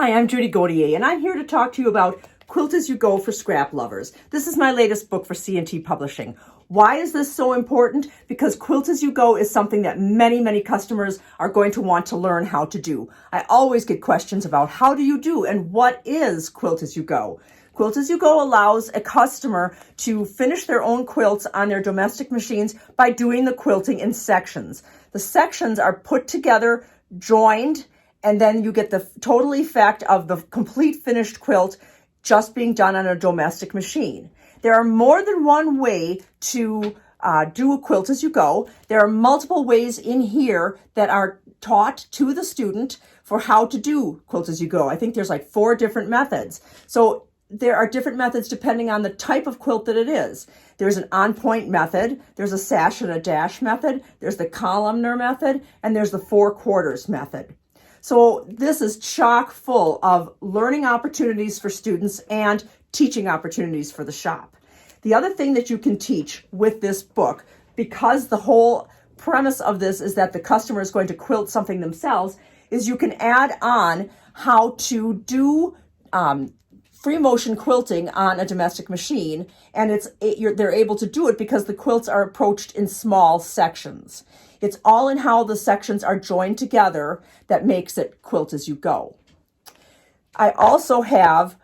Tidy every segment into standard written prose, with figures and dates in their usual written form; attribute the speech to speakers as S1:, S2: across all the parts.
S1: Hi, I'm Judy Gauthier, and I'm here to talk to you about Quilt-as-you-go for scrap lovers. This is my latest book for C&T Publishing. Why is this so important? Because Quilt-as-you-go is something that many customers are going to want to learn how to do. I always get questions about how do you do and what is Quilt-as-you-go? Quilt-as-you-go allows a customer to finish their own quilts on their domestic machines by doing the quilting in sections. The sections are put together, joined, and then you get the total effect of the complete finished quilt just being done on a domestic machine. There are more than one way to do a quilt-as-you-go. There are multiple ways in here that are taught to the student for how to do quilt-as-you-go. I think there's like 4 different methods. So there are different methods depending on the type of quilt that it is. There's an on-point method, there's a sash and a dash method, there's the columnar method, and there's the 4/4 method. So this is chock full of learning opportunities for students and teaching opportunities for the shop. The other thing that you can teach with this book, because the whole premise of this is that the customer is going to quilt something themselves, is you can add on how to do free motion quilting on a domestic machine, and they're able to do it because the quilts are approached in small sections. It's all in how the sections are joined together that makes it quilt-as-you-go. I also have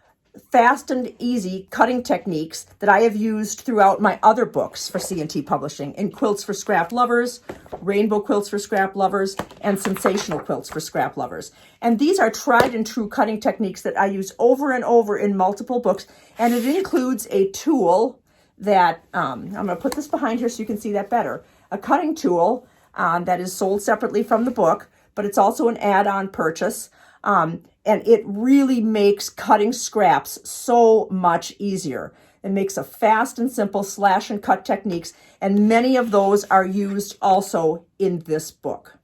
S1: fast and easy cutting techniques that I have used throughout my other books for C&T Publishing, in Quilts for Scrap Lovers, Rainbow Quilts for Scrap Lovers, and Sensational Quilts for Scrap Lovers. And these are tried and true cutting techniques that I use over and over in multiple books, and it includes a tool that, I'm going to put this behind here so you can see that better, a cutting tool that is sold separately from the book, but it's also an add-on purchase. And it really makes cutting scraps so much easier. It makes a fast and simple slash and cut techniques, and many of those are used also in this book.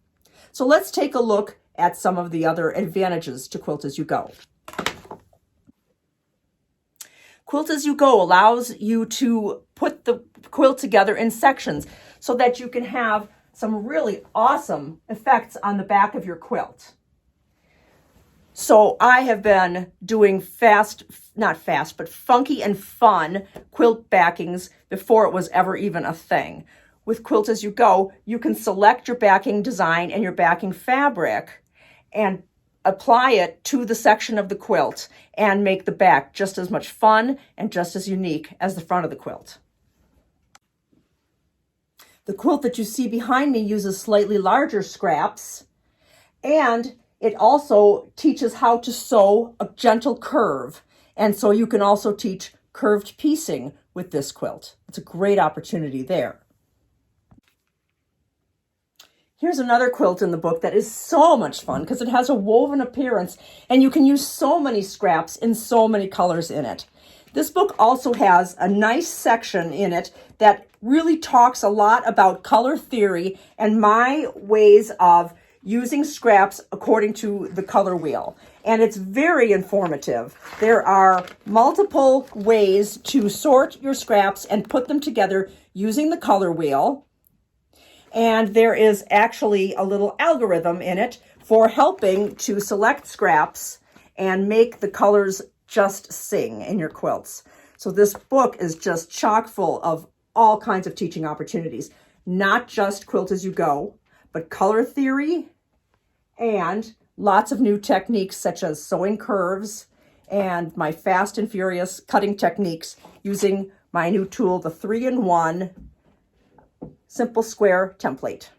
S1: So let's take a look at some of the other advantages to Quilt-as-you-go. Quilt-as-you-go allows you to put the quilt together in sections so that you can have some really awesome effects on the back of your quilt. So I have been doing not fast, but funky and fun quilt backings before it was ever even a thing. With Quilt-as-you-go, you can select your backing design and your backing fabric and apply it to the section of the quilt and make the back just as much fun and just as unique as the front of the quilt. The quilt that you see behind me uses slightly larger scraps, and it also teaches how to sew a gentle curve. And so you can also teach curved piecing with this quilt. It's a great opportunity there. Here's another quilt in the book that is so much fun because it has a woven appearance and you can use so many scraps in so many colors in it. This book also has a nice section in it that really talks a lot about color theory and my ways of using scraps according to the color wheel. And it's very informative. There are multiple ways to sort your scraps and put them together using the color wheel. And there is actually a little algorithm in it for helping to select scraps and make the colors just sing in your quilts. So this book is just chock full of all kinds of teaching opportunities, not just Quilt-as-you-go, but color theory, and lots of new techniques such as sewing curves and my fast and furious cutting techniques using my new tool, the 3-in-1 Simple Square template.